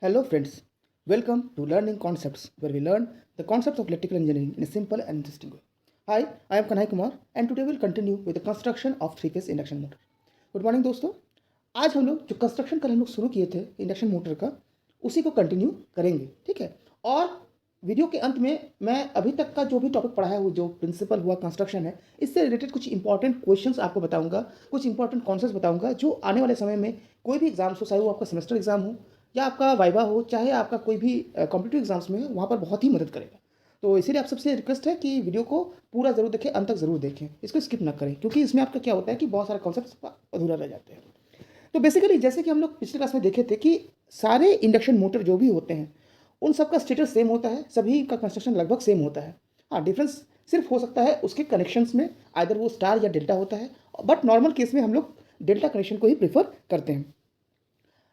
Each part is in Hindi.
Hello friends, welcome to Learning Concepts where we learn the concepts of electrical engineering in a simple and interesting way. Hi, I am Kanai Kumar and today we'll continue with the construction of three-phase induction motor. Good morning दोस्तों, आज हम लोग जो कंस्ट्रक्शन कल हम लोग शुरू किए थे इंडक्शन मोटर का उसी को कंटिन्यू करेंगे, ठीक है। और वीडियो के अंत में मैं अभी तक का जो भी टॉपिक पढ़ा है वो जो प्रिंसिपल हुआ कंस्ट्रक्शन है इससे रिलेटेड कुछ इंपॉर्टेंट क्वेश्चंस आपको बताऊंगा, कुछ इंपॉर्टेंट कॉन्सेप्ट्स बताऊंगा जो आने वाले समय में कोई भी एग्जाम्स हो, चाहे वो आपका सेमेस्टर एग्जाम हो या आपका वाइवा हो, चाहे आपका कोई भी कॉम्पिटिटिव एग्जाम्स में हो, वहाँ पर बहुत ही मदद करेगा। तो इसीलिए आप सबसे रिक्वेस्ट है कि वीडियो को पूरा ज़रूर देखें, अंत तक ज़रूर देखें, इसको स्किप ना करें क्योंकि इसमें आपका क्या होता है कि बहुत सारे कॉन्सेप्ट अधूरा रह जाते हैं। तो बेसिकली जैसे कि हम लोग पिछले क्लास में देखे थे कि सारे इंडक्शन मोटर जो भी होते हैं उन सब का स्टेटस सेम होता है, सभी का कंस्ट्रक्शन लगभग सेम होता है। हाँ, डिफरेंस सिर्फ हो सकता है उसके कनेक्शंस में, आइदर वो स्टार या डेल्टा होता है, बट नॉर्मल केस में हम लोग डेल्टा कनेक्शन को ही प्रेफर करते हैं।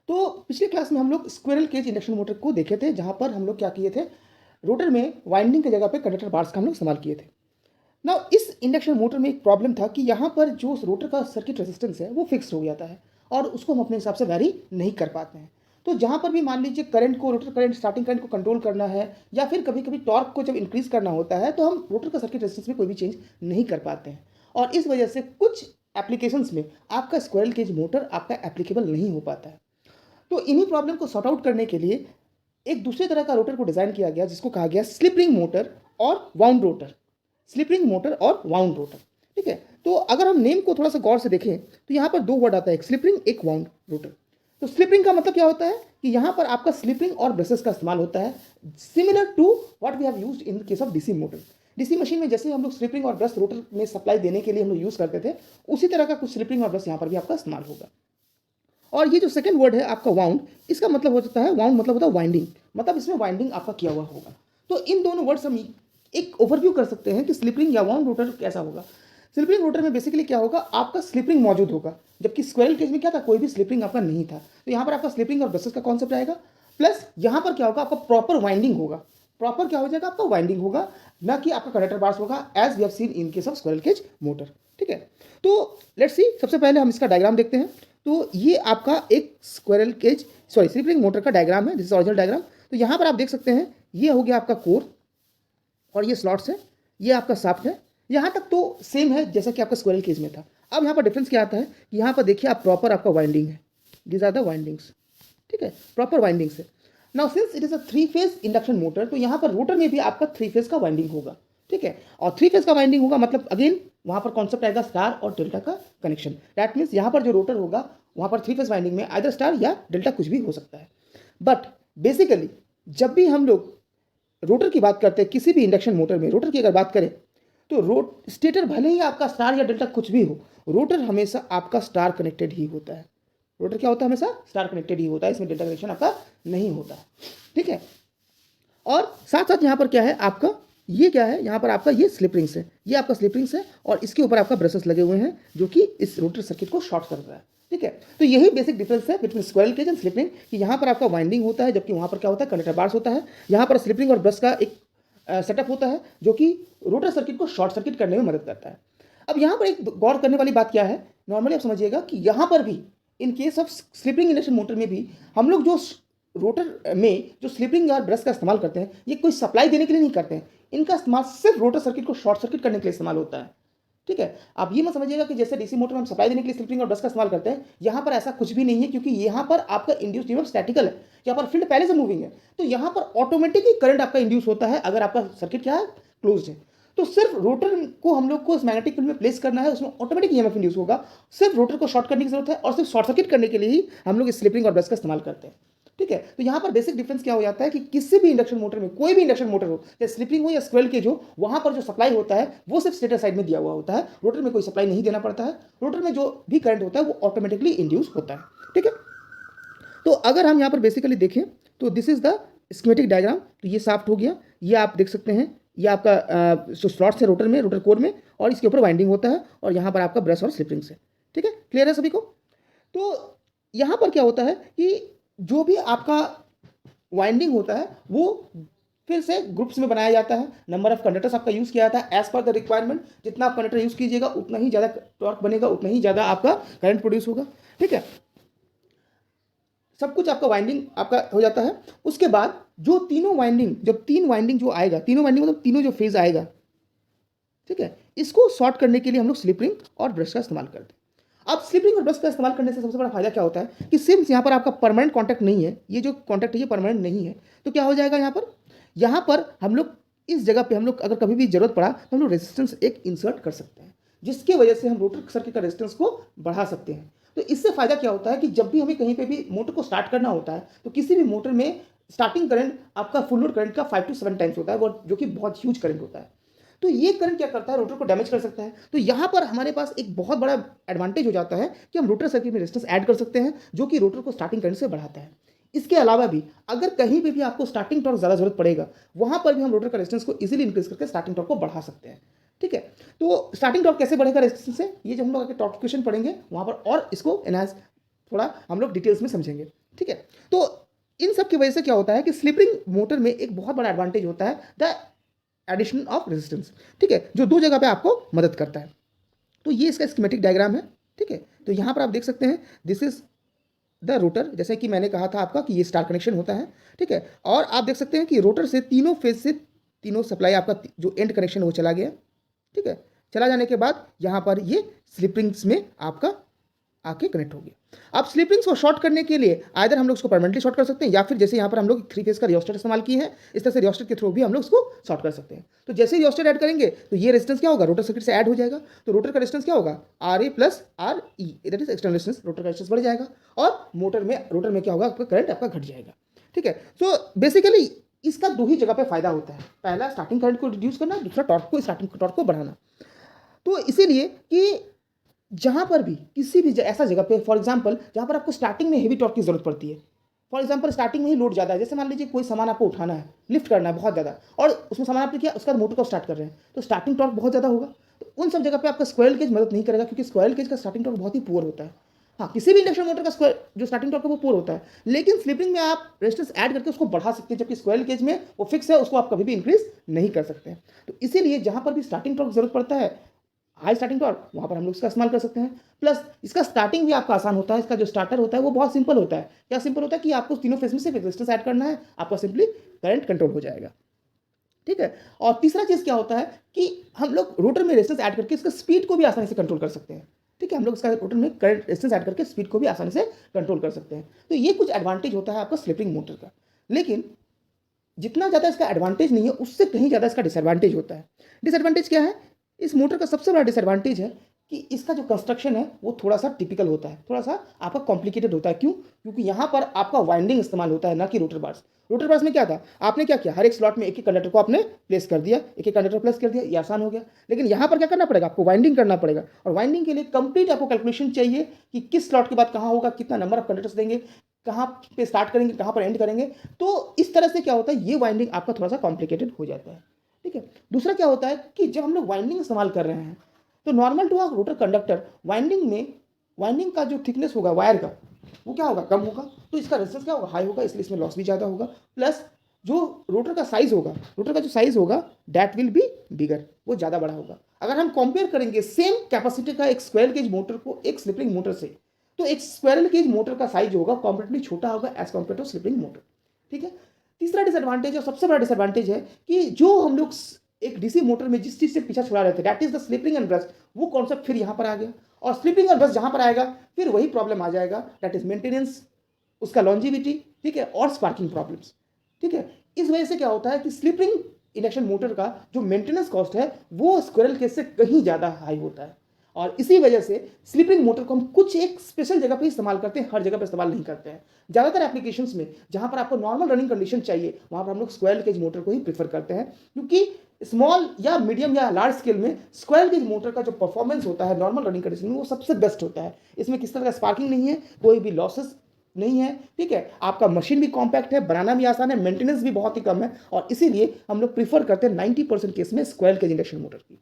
तो पिछले क्लास में हम लोग स्क्विरल केज इंडक्शन मोटर को देखे थे जहाँ पर हम लोग क्या किए थे, रोटर में वाइंडिंग की जगह पे कंडक्टर बार्स का हम लोग इस्तेमाल किए थे। ना इस इंडक्शन मोटर में एक प्रॉब्लम था कि यहाँ पर जो रोटर का सर्किट रेजिस्टेंस है वो फिक्स हो जाता है और उसको हम अपने हिसाब से वैरी नहीं कर पाते हैं। तो जहाँ पर भी मान लीजिए करंट को, रोटर करंट, स्टार्टिंग करंट को कंट्रोल करना है या फिर कभी कभी टॉर्क को जब इंक्रीज करना होता है तो हम रोटर का सर्किट रेजिस्टेंस में कोई भी चेंज नहीं कर पाते हैं और इस वजह से कुछ एप्लीकेशंस में आपका स्क्विरल केज मोटर आपका एप्लीकेबल नहीं हो पाता है। तो इन्हीं प्रॉब्लम को सॉर्ट आउट करने के लिए एक दूसरे तरह का रोटर को डिज़ाइन किया गया जिसको कहा गया स्लिप रिंग मोटर और wound rotor. Slip ring motor और वाउंड रोटर, ठीक है। तो अगर हम नेम को थोड़ा सा गौर से देखें तो यहाँ पर दो वर्ड आता है, एक स्लिप रिंग, एक वाउंड रोटर। तो स्लिप रिंग का मतलब क्या होता है कि यहाँ पर आपका स्लिप रिंग और ब्रशेस का इस्तेमाल होता है, similar to what we have used in case of DC motor. DC machine में जैसे हम लोग स्लिप रिंग और ब्रश रोटर में सप्लाई देने के लिए हम लोग यूज़ करते थे, उसी तरह का कुछ स्लिप रिंग और ब्रश यहाँ पर भी आपका इस्तेमाल होगा। और ये जो सेकंड वर्ड है आपका वाउंड, इसका मतलब हो जाता है, वाउंड मतलब होता है वाइंडिंग, मतलब इसमें वाइंडिंग आपका किया हुआ होगा। तो इन दोनों वर्ड्स हम एक ओवरव्यू कर सकते हैं कि स्लिप रिंग या वाउंड रोटर कैसा होगा। स्लिप रिंग रोटर में बेसिकली क्या होगा, आपका स्लिप रिंग मौजूद होगा, जबकि स्क्विरल केज में क्या था, कोई भी स्लिप रिंग आपका नहीं था। तो यहाँ पर आपका स्लिप रिंग और ब्रशेस का कॉन्सेप्ट आएगा, प्लस यहाँ पर क्या होगा, आपका प्रॉपर वाइंडिंग होगा। प्रॉपर क्या हो जाएगा, आपका वाइंडिंग होगा, ना कि आपका कंडक्टर बार्स होगा, as we have seen in case of squirrel cage motor, ठीक है। तो लेट्स सी, सबसे पहले हम इसका डायग्राम देखते हैं। तो ये आपका एक squirrel cage slip ring motor का डायग्राम है, दिस इज ओरिजिनल डायग्राम। तो यहाँ पर आप देख सकते हैं ये हो गया आपका कोर और ये स्लॉट्स है, ये आपका शाफ्ट है। यहाँ तक तो सेम है जैसा कि आपका स्क्विरल केज में था। अब यहाँ पर डिफरेंस क्या आता है कि यहाँ पर देखिए आप प्रॉपर आपका वाइंडिंग है, दीज आर द वाइंडिंग्स, ठीक है, प्रॉपर वाइंडिंग्स है। Now since it is a three phase induction motor, तो यहाँ पर रोटर में भी आपका थ्री फेज का वाइंडिंग होगा, ठीक है। और थ्री फेज का वाइंडिंग होगा मतलब अगेन वहाँ पर कॉन्सेप्ट आएगा स्टार और डेल्टा का कनेक्शन। दैट मीन्स यहाँ पर जो रोटर होगा वहाँ पर थ्री फेज वाइंडिंग में आइदर स्टार या डेल्टा कुछ भी हो सकता है। बट बेसिकली जब भी हम लोग रोटर की बात करते हैं, किसी भी इंडक्शन मोटर में रोटर की अगर बात करें तो स्टेटर भले ही आपका स्टार या डेल्टा कुछ भी हो, रोटर हमेशा आपका स्टार कनेक्टेड ही होता है। रोटर क्या होता है, हमेशा स्टार कनेक्टेड ही होता है, इसमें डेल्टा कनेक्शन आपका नहीं होता है, ठीक है। और साथ साथ यहाँ पर क्या है आपका, ये क्या है, यहाँ पर आपका ये स्लिप रिंग्स है, ये आपका स्लिप रिंग्स है और इसके ऊपर आपका ब्रशेस लगे हुए हैं जो कि इस रोटर सर्किट को शॉर्ट कर रहा है, ठीक है। तो यही बेसिक डिफरेंस है between squirrel cage and slip ring कि यहाँ पर आपका वाइंडिंग होता है जबकि वहाँ पर क्या होता है, कंडक्टर बार्स होता है। यहाँ पर स्लिप रिंग और ब्रश का एक सेटअप होता है जो कि रोटर सर्किट को शॉर्ट सर्किट करने में मदद करता है। अब यहाँ पर एक गौर करने वाली बात क्या है, नॉर्मली आप समझिएगा कि यहाँ पर भी इन case of slip ring induction motor में भी हम लोग जो रोटर में जो स्लिप रिंग और ब्रश का इस्तेमाल करते हैं, ये कोई सप्लाई देने के लिए नहीं करते हैं, इनका इस्तेमाल सिर्फ रोटर सर्किट को शॉर्ट सर्किट करने के लिए इस्तेमाल होता है, ठीक है। आप ये मत समझिएगा कि जैसे डीसी मोटर में हम सप्लाई देने के लिए स्लिप रिंग और ब्रश का इस्तेमाल करते हैं, यहाँ पर ऐसा कुछ भी नहीं है क्योंकि यहाँ पर आपका इंड्यूस ईएमएफ स्टैटिकल है, यहाँ पर फील्ड पहले से मूविंग है। तो यहाँ पर ऑटोमेटिकली करंट आपका इंड्यूस होता है अगर आपका सर्किट क्या है, क्लोज्ड है। तो सिर्फ रोटर को हम लोग को इस मैग्नेटिक फील्ड में प्लेस करना है, उसमें ऑटोमेटिक ईएमएफ इंड्यूस होगा, सिर्फ रोटर को शॉर्ट करने की जरूरत है और सिर्फ शॉर्ट सर्किट करने के लिए ही हम लोग स्लिप रिंग और ब्रश का इस्तेमाल करते हैं, ठीक है। तो यहाँ पर बेसिक डिफरेंस क्या हो जाता है कि किसी भी इंडक्शन मोटर में, कोई भी इंडक्शन मोटर हो, चाहे स्लिप रिंग हो या स्क्विरल केज हो, वहाँ पर जो सप्लाई होता है वो सिर्फ स्टेटर साइड में दिया हुआ होता है, रोटर में कोई सप्लाई नहीं देना पड़ता है, रोटर में जो भी करंट होता है वो ऑटोमेटिकली इंड्यूस होता है, ठीक है। तो अगर हम यहाँ पर बेसिकली देखें तो this is the schematic diagram. तो ये शाफ्ट हो गया, ये आप देख सकते हैं, ये आपका जो स्लॉट्स है रोटर में, रोटर कोर में, और इसके ऊपर वाइंडिंग होता है और यहाँ पर आपका ब्रश और स्लिप रिंग्स है, ठीक है। क्लियर है सभी को। तो यहाँ पर क्या होता है कि जो भी आपका वाइंडिंग होता है वो फिर से ग्रुप्स में बनाया जाता है, नंबर ऑफ कंडक्टर्स आपका यूज़ किया जाता है एज पर द रिक्वायरमेंट। जितना आप कंडक्टर यूज़ कीजिएगा उतना ही ज़्यादा टॉर्क बनेगा, उतना ही ज़्यादा आपका करंट प्रोड्यूस होगा, ठीक है। सब कुछ आपका वाइंडिंग आपका हो जाता है। उसके बाद जो तीनों वाइंडिंग, जब 3 वाइंडिंग जो आएगा, तीनों वाइंडिंग मतलब तीनों जो फेज आएगा, ठीक है, इसको शॉर्ट करने के लिए हम लोग स्लिप रिंग और ब्रश का इस्तेमाल करते हैं। अब स्लिप रिंग और ब्रश का इस्तेमाल करने से सबसे बड़ा फायदा क्या होता है कि सिंस यहाँ पर आपका परमानेंट कॉन्टैक्ट नहीं है, ये जो कॉन्टैक्ट है ये परमानेंट नहीं है, तो क्या हो जाएगा यहाँ पर हम लोग इस जगह पे हम लोग अगर कभी भी जरूरत पड़ा तो हम लोग रेजिस्टेंस एक इंसर्ट कर सकते हैं, जिसकी वजह से हम रोटर सर्किट का रेजिस्टेंस को बढ़ा सकते हैं। तो इससे फायदा क्या होता है कि जब भी हमें कहीं पे भी मोटर को स्टार्ट करना होता है तो किसी भी मोटर में स्टार्टिंग करंट आपका फुल लोड करंट का 5 to 7 टाइम्स होता है, वो जो कि बहुत ह्यूज करंट होता है। तो ये करंट क्या करता है, रोटर को डैमेज कर सकता है। तो यहाँ पर हमारे पास एक बहुत बड़ा एडवांटेज हो जाता है कि हम रोटर सर्किट में रेजिस्टेंस ऐड कर सकते हैं, जो कि रोटर को स्टार्टिंग करंट से बढ़ाता है। इसके अलावा भी अगर कहीं पे भी आपको स्टार्टिंग टॉर्क ज़्यादा जरूरत पड़ेगा, वहाँ पर भी हम रोटर का रेजिस्टेंस को इजीली इंक्रीज करके स्टार्टिंग टॉर्क को बढ़ा सकते हैं। ठीक है, तो स्टार्टिंग टॉर्क कैसे बढ़ेगा रेजिस्टेंस से, ये जब हम लोग आगे टॉर्क क्वेश्चन पढ़ेंगे वहाँ पर और इसको एनहांस थोड़ा हम लोग डिटेल्स में समझेंगे। ठीक है, तो इन सब की वजह से क्या होता है कि स्लिप रिंग मोटर में एक बहुत बड़ा एडवांटेज होता है द एडिशन ऑफ रेजिस्टेंस। ठीक है, जो दो जगह पे आपको मदद करता है। तो ये इसका स्कीमेटिक डायग्राम है। ठीक है, तो यहाँ पर आप देख सकते हैं दिस इज द रोटर, जैसे कि मैंने कहा था आपका कि ये स्टार कनेक्शन होता है। ठीक है, और आप देख सकते हैं कि रोटर से तीनों फेज से तीनों सप्लाई आपका जो एंड कनेक्शन वो चला गया। ठीक है, चला जाने के बाद यहाँ पर ये स्लिप रिंग्स में आपका आके कनेक्ट हो गया। अब स्लिप रिंग्स को शॉर्ट करने के लिए आइदर हम लोग उसको परमानेंटली शॉर्ट कर सकते हैं, या फिर जैसे यहाँ पर हम लोग 3 फेज का रियोस्टेट इस्तेमाल किए हैं, इस तरह से रियोस्टेट के थ्रू भी हम लोग उसको शॉर्ट कर सकते हैं। तो जैसे ही रियोस्टेट ऐड करेंगे तो ये रेजिस्टेंस क्या होगा, रोटर सर्किट से ऐड हो जाएगा। तो रोटर का रेजिस्टेंस क्या होगा, RA plus RE, that is external resistance, rotor का रेजिस्टेंस बढ़ जाएगा और रोटर में क्या होगा, आपका करंट आपका घट जाएगा। ठीक है, सो बेसिकली इसका दो ही जगह पे फायदा होता है, पहला स्टार्टिंग करंट को रिड्यूस करना, दूसरा स्टार्टिंग टॉर्क को बढ़ाना। तो इसीलिए कि जहाँ पर भी किसी भी ऐसा जगह पे, फॉर एग्जांपल जहाँ पर आपको स्टार्टिंग में हेवी टॉर्क की जरूरत पड़ती है, फॉर एग्जांपल स्टार्टिंग में ही लोड ज़्यादा है, जैसे मान लीजिए कोई सामान आपको उठाना है, लिफ्ट करना है बहुत ज़्यादा, और उसमें सामान आपने किया, उसका मोटर को स्टार्ट कर रहे हैं, तो स्टार्टिंग टॉर्क बहुत ज़्यादा होगा। तो उन सब जगह पे आपका स्क्वायरल केज मदद नहीं करेगा, क्योंकि स्क्वायरल केज का स्टार्टिंग टॉर्क बहुत ही पुअर होता है। हाँ, किसी भी इंडक्शन मोटर का जो स्टार्टिंग टॉर्क है वो पुअर होता है, लेकिन स्लिपिंग में आप रेजिस्टेंस ऐड करके उसको बढ़ा सकते हैं, जबकि स्क्वायरल केज में वो फिक्स है, उसको आप कभी भी इंक्रीज नहीं कर सकते हैं। तो इसीलिए जहाँ पर भी स्टार्टिंग टॉर्क जरूरत पड़ता है, हाई स्टार्टिंग टॉर्क, वहाँ पर हम लोग इसका इस्तेमाल कर सकते हैं। प्लस इसका स्टार्टिंग भी आपका आसान होता है, इसका जो स्टार्टर होता है वो बहुत सिंपल होता है। क्या सिंपल होता है कि आपको तीनों फेज में सिर्फ रेजिस्टेंस ऐड करना है, आपका सिंपली करंट कंट्रोल हो जाएगा। ठीक है, और तीसरा चीज़ क्या होता है कि हम लोग रोटर में रेजिस्टेंस ऐड करके इसका स्पीड को भी आसानी से कंट्रोल कर सकते हैं। ठीक है, हम लोग इसका रोटर में करंट रेजिस्टेंस ऐड करके स्पीड को भी आसानी से कंट्रोल कर सकते हैं। तो ये कुछ एडवांटेज होता है आपका स्लिप रिंग मोटर का, लेकिन जितना ज़्यादा इसका एडवांटेज नहीं है उससे कहीं ज़्यादा इसका डिसएडवांटेज होता है। डिसएडवांटेज क्या है, इस मोटर का सबसे बड़ा डिसएडवांटेज है कि इसका जो कंस्ट्रक्शन है वो थोड़ा सा टिपिकल होता है, थोड़ा सा आपका कॉम्प्लिकेटेड होता है। क्यों, क्योंकि यहाँ पर आपका वाइंडिंग इस्तेमाल होता है, ना कि रोटर बार्स। रोटर बार्स में क्या था, आपने क्या किया, हर एक स्लॉट में एक एक कंडक्टर को आपने प्लेस कर दिया, एक एक कंडक्टर प्लेस कर दिया, ये आसान हो गया। लेकिन यहाँ पर क्या करना पड़ेगा, आपको वाइंडिंग करना पड़ेगा, और वाइंडिंग के लिए कंप्लीट आपको कैलकुलेशन चाहिए कि किस स्लॉट के बाद कहाँ होगा, कितना नंबर ऑफ कंडक्टर्स देंगे, कहाँ पे स्टार्ट करेंगे, कहाँ पर एंड करेंगे। तो इस तरह से क्या होता है, ये वाइंडिंग आपका थोड़ा सा कॉम्प्लिकेटेड हो जाता है। ठीक है, दूसरा क्या होता है कि जब हम लोग वाइंडिंग इस्तेमाल कर रहे हैं तो normal to our rotor conductor winding का जो थिकनेस होगा वायर का वो क्या होगा, कम होगा, तो इसका रेजिस्टेंस क्या होगा, हाई होगा, इसलिए इसमें लॉस भी ज़्यादा होगा। प्लस जो रोटर का जो साइज होगा दैट विल बी बिगर, वो ज़्यादा बड़ा होगा। अगर हम कंपेयर करेंगे सेम कैपेसिटी का एक स्क्वायरल केज मोटर को एक स्लिप रिंग मोटर से, तो एक स्क्वायरल केज मोटर का साइज होगा कॉम्पैरेटिवली छोटा होगा as compare to slip ring motor. ठीक है, तीसरा डिसएडवांटेज और सबसे बड़ा डिसएडवांटेज है कि जो हम लोग एक डीसी मोटर में जिस चीज से पीछा छुड़ा रहे थे, that is the slip ring and brush, वो कॉन्सेप्ट फिर यहाँ पर आ गया, और स्लिप रिंग और ब्रश जहाँ पर आएगा फिर वही प्रॉब्लम आ जाएगा, दैट इज मेंटेनेंस, उसका लॉन्जिविटी। ठीक है, और स्पार्किंग प्रॉब्लम्स। ठीक है, इस वजह से क्या होता है कि स्लिप रिंग इंडक्शन मोटर का जो मेंटेनेंस कॉस्ट है वो स्क्वायरल केज से कहीं ज़्यादा हाई होता है, और इसी वजह से स्लिप रिंग मोटर को हम कुछ एक स्पेशल जगह पे इस्तेमाल करते हैं, हर जगह पे इस्तेमाल नहीं करते हैं। ज़्यादातर एप्लीकेशंस में जहाँ पर आपको नॉर्मल रनिंग कंडीशन चाहिए वहाँ पर हम लोग स्क्वायरल केज मोटर को ही प्रीफर करते हैं, क्योंकि स्मॉल या मीडियम या लार्ज स्केल में स्क्वायरल केज मोटर का जो परफॉर्मेंस होता है नॉर्मल रनिंग कंडीशन में वो सबसे बेस्ट होता है। इसमें किस तरह का स्पार्किंग नहीं है, कोई भी लॉसेस नहीं है। ठीक है, आपका मशीन भी कॉम्पैक्ट है, बनाना भी आसान है, मेंटेनेंस भी बहुत ही कम है, और इसीलिए हम लोग प्रीफर करते हैं 90% केस में स्क्वायरल केज इंडक्शन मोटर की।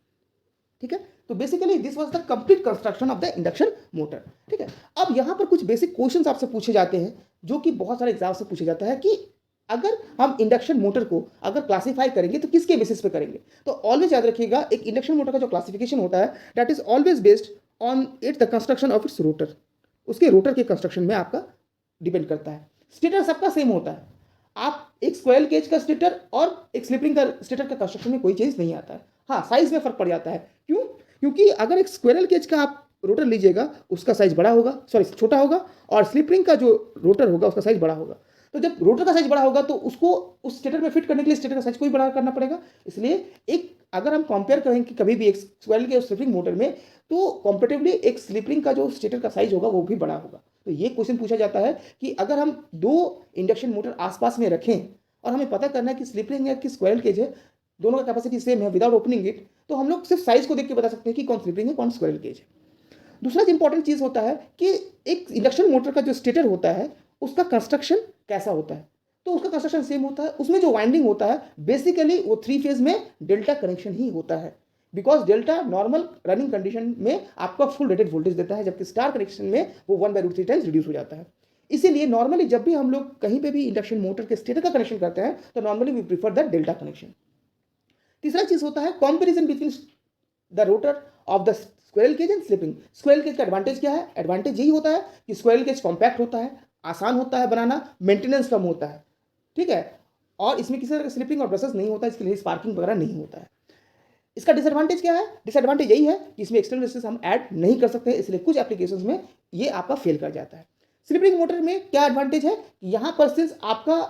ठीक है, तो basically this was the complete construction of the induction motor. ठीक है, अब यहाँ पर कुछ बेसिक क्वेश्चंस आपसे पूछे जाते हैं जो कि बहुत सारे एग्जाम से पूछे जाता है कि अगर हम इंडक्शन मोटर को अगर क्लासीफाई करेंगे तो किसके बेसिस पे करेंगे। तो ऑलवेज याद रखिएगा, एक इंडक्शन मोटर का जो क्लासिफिकेशन होता है that is always based on it the construction of its rotor, उसके रोटर के कंस्ट्रक्शन में आपका डिपेंड करता है। स्टेटर सबका सेम होता है। आप एक स्क्वायरल केज का स्टेटर और एक स्लिप रिंग का स्टेटर का कंस्ट्रक्शन में कोई चेंज नहीं आता है। हाँ, साइज में फर्क पड़ जाता है। क्यों? क्योंकि अगर एक स्क्वायरल केज का आप रोटर लीजिएगा उसका साइज बड़ा होगा, सॉरी छोटा होगा, और स्लिप रिंग का जो रोटर होगा उसका साइज बड़ा होगा। तो जब रोटर का साइज बड़ा होगा तो उसको उस स्टेटर में फिट करने के लिए स्टेटर का साइज को भी बड़ा करना पड़ेगा। इसलिए एक अगर हम कंपेयर करें कि कभी भी एक स्क्वायरल के स्लिप रिंग मोटर में, तो कंपेरेटिवली एक स्लिप रिंग का जो स्टेटर का साइज होगा वो भी बड़ा होगा। तो ये क्वेश्चन पूछा जाता है कि अगर हम दो इंडक्शन मोटर आसपास में रखें और हमें पता करना है कि स्लिप रिंग है कि स्क्वायरल केज है, दोनों का कैपेसिटी सेम है विदाउट ओपनिंग इट, तो हम लोग सिर्फ साइज को देख के बता सकते हैं कि कौन स्लिप रिंग है कौन स्क्वायरल केज है। दूसरा जो इंपॉर्टेंट चीज होता है कि एक इंडक्शन मोटर का जो स्टेटर होता है उसका कंस्ट्रक्शन कैसा होता है। तो उसका कंस्ट्रक्शन सेम होता है। उसमें जो वाइंडिंग होता है बेसिकली वो 3 फेज में डेल्टा कनेक्शन ही होता है, because delta normal running condition में आपका फुल रेटेड वोल्टेज देता है, जबकि स्टार कनेक्शन में वो 1/√3 टाइम्स रिड्यूस हो जाता है। इसीलिए नॉर्मली जब भी हम लोग कहीं पे भी इंडक्शन मोटर के स्टेटर का कनेक्शन करते हैं तो normally we prefer the delta connection. तीसरा चीज होता है comparison between the rotor of the squirrel cage and slip ring. Squirrel cage का एडवांटेज क्या है? एडवांटेज यही होता है कि स्क्वायरल केज कॉम्पैक्ट होता है, आसान होता है बनाना, मेंटेनेंस कम होता है, ठीक है, और इसमें किसी तरह का स्लिपिंग और ब्रसेस नहीं होता है, इसके लिए स्पार्किंग वगैरह नहीं होता है। इसका डिसएडवांटेज क्या है? डिसएडवांटेज यही है कि इसमें एक्सटर्नल रेजिस्टेंस हम ऐड नहीं कर सकते, इसलिए कुछ एप्लीकेशंस में ये आपका फेल कर जाता है। स्लिप रिंग मोटर में क्या एडवांटेज है? यहाँ पर सिंस आपका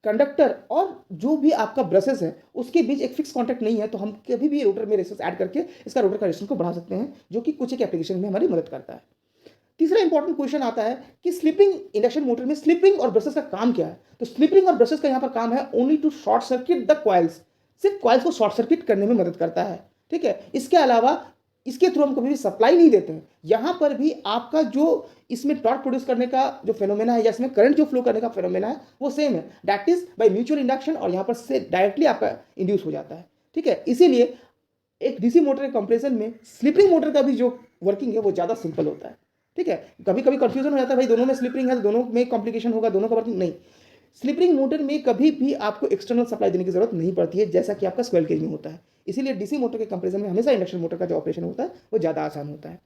कंडक्टर और जो भी आपका ब्रसेस है उसके बीच एक फिक्स कॉन्टैक्ट नहीं है, तो हम कभी भी रोटर में रेजिस्टेंस ऐड करके इसका रोटर का रेजिस्टेंस को बढ़ा सकते हैं, जो कि कुछ एक एप्लीकेशन में हमारी मदद करता है। तीसरा इंपॉर्टेंट क्वेश्चन आता है कि स्लिपिंग इंडक्शन मोटर में स्लिपिंग और ब्रसेस का काम क्या है। तो स्लिपिंग और ब्रसेस का यहाँ पर काम है only to short circuit the coils, सिर्फ कॉइल्स को शॉर्ट सर्किट करने में मदद करता है, ठीक है। इसके अलावा इसके थ्रू हम कभी भी सप्लाई नहीं देते हैं। यहाँ पर भी आपका जो इसमें टॉर्क प्रोड्यूस करने का जो फेनोमेना है या इसमें करंट जो फ्लो करने का फेनोमेना है वो सेम है, that is by mutual induction, और यहाँ पर से डायरेक्टली आपका इंड्यूस हो जाता है, ठीक है। इसीलिए एक डीसी मोटर के कंपैरिजन में स्लिपिंग मोटर का भी जो वर्किंग है वो ज़्यादा सिंपल होता है, ठीक है। कभी कभी कंफ्यूजन हो जाता है भाई दोनों में स्लिपिंग है तो दोनों में कॉम्प्लिकेशन होगा, दोनों का वर्किंग नहीं। स्लिपिंग मोटर में कभी भी आपको एक्सटर्नल सप्लाई देने की जरूरत नहीं पड़ती है, जैसा कि आपका स्क्वायरल केज में होता है। इसीलिए डीसी मोटर के कंपैरिजन में हमेशा इंडक्शन मोटर का जो ऑपरेशन होता है वो ज़्यादा आसान होता है,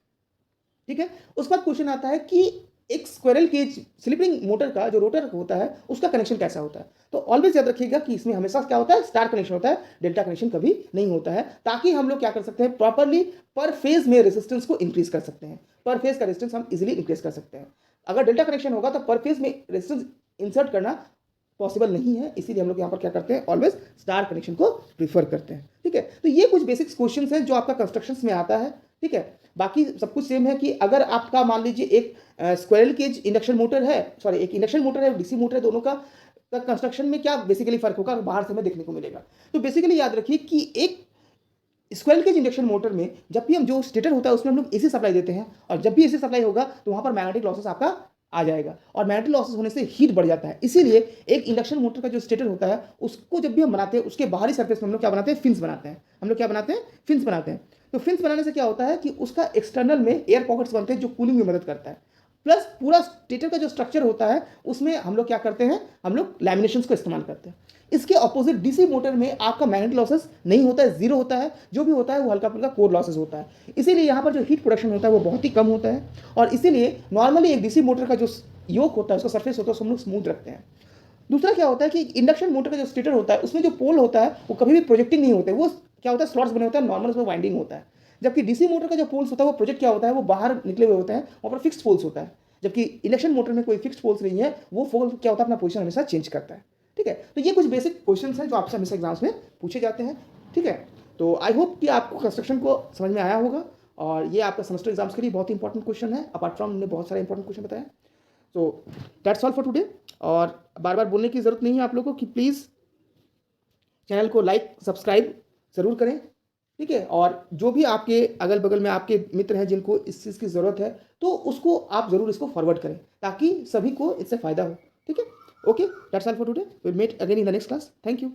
ठीक है। उसके बाद क्वेश्चन आता है कि एक स्क्वायरल केज स्लिपिंग मोटर का जो रोटर होता है उसका कनेक्शन कैसा होता है। तो ऑलवेज याद रखिएगा कि इसमें हमेशा क्या होता है, स्टार कनेक्शन होता है, डेल्टा कनेक्शन कभी नहीं होता है, ताकि हम लोग क्या कर सकते हैं, प्रॉपरली पर फेज में रेजिस्टेंस को इंक्रीज कर सकते हैं। पर फेज का रेजिस्टेंस हम इजीली इंक्रीज कर सकते हैं। अगर डेल्टा कनेक्शन होगा तो पर फेज में रेजिस्टेंस इंसर्ट करना पॉसिबल नहीं है, इसीलिए हम लोग यहाँ पर क्या करते हैं, ऑलवेज स्टार कनेक्शन को प्रीफर करते हैं, ठीक है। तो ये कुछ बेसिक्स क्वेश्चंस हैं जो आपका कंस्ट्रक्शंस में आता है, ठीक है। बाकी सब कुछ सेम है कि अगर आपका मान लीजिए एक स्क्वायरल केज इंडक्शन मोटर है, सॉरी एक इंडक्शन मोटर है डीसी मोटर है, दोनों का कंस्ट्रक्शन में क्या बेसिकली फर्क होगा बाहर से हमें देखने को मिलेगा। तो बेसिकली याद रखिए कि एक स्क्वायरल केज इंडक्शन मोटर में जब भी हम जो स्टेटर होता है उसमें हम लोग एसी सप्लाई देते हैं, और जब भी एसी सप्लाई होगा तो वहाँ पर मैग्नेटिक लॉसेस आपका आ जाएगा, और मैग्नेटिक लॉसेस होने से हीट बढ़ जाता है। इसीलिए एक इंडक्शन मोटर का जो स्टेटर होता है उसको जब भी हम बनाते हैं उसके बाहरी सर्फेस में हम लोग क्या बनाते हैं, फिन्स बनाते हैं। हम लोग क्या बनाते हैं, फिन्स बनाते हैं। तो फिन्स बनाने से क्या होता है कि उसका एक्सटर्नल में एयर पॉकेट्स बनते हैं जो कूलिंग में मदद करता है। प्लस पूरा स्टेटर का जो स्ट्रक्चर होता है उसमें हम लोग क्या करते हैं, हम लोग लैमिनेशंस को इस्तेमाल करते हैं। इसके अपोजिट डीसी मोटर में आपका मैग्नेटिक लॉसेस नहीं होता है, जीरो होता है। जो भी होता है वो हल्का फुल्का कोर लॉसेस होता है। इसीलिए यहाँ पर जो हीट प्रोडक्शन होता है वो बहुत ही कम होता है, और इसीलिए नॉर्मली एक डीसी मोटर का जो योक होता है उसका सरफेस होता है उसको हम लोग स्मूथ रखते हैं। दूसरा क्या होता है कि इंडक्शन मोटर का जो स्टेटर होता है उसमें जो पोल होता है वो कभी भी प्रोजेक्टिंग नहीं होते, वो क्या होता है, स्लॉट्स बने होते हैं, नॉर्मल उसमें वाइंडिंग होता है। जबकि डीसी मोटर का जो पोल्स होता है वो प्रोजेक्ट क्या होता है, वो बाहर निकले हुए होते हैं, वहाँ पर फिक्स्ड पोल्स होता है। जबकि इंडक्शन मोटर में कोई फिक्स्ड पोल्स नहीं है, वो पोल क्या होता है, अपना पोजीशन हमेशा चेंज करता है, ठीक है। तो ये कुछ बेसिक क्वेश्चन हैं जो आपसे हमेशा एग्जाम्स में पूछे जाते हैं, ठीक है। तो आई होप कि आपको कंस्ट्रक्शन को समझ में आया होगा, और ये आपका सेमेस्टर एग्जाम्स के लिए बहुत ही इंपॉर्टेंट क्वेश्चन है। अपार्ट फ्रॉम हमने बहुत सारे इंपॉर्टेंट क्वेश्चन बताया। तो दैट्स ऑल फॉर टुडे, और बार बार बोलने की ज़रूरत नहीं है आप लोगों को कि प्लीज़ चैनल को लाइक सब्सक्राइब ज़रूर करें, ठीक है। और जो भी आपके अगल बगल में आपके मित्र हैं जिनको इस चीज़ की ज़रूरत है तो उसको आप ज़रूर इसको फॉरवर्ड करें ताकि सभी को इससे फ़ायदा हो, ठीक है। Okay, that's all for today, will meet again in the next class. Thank you.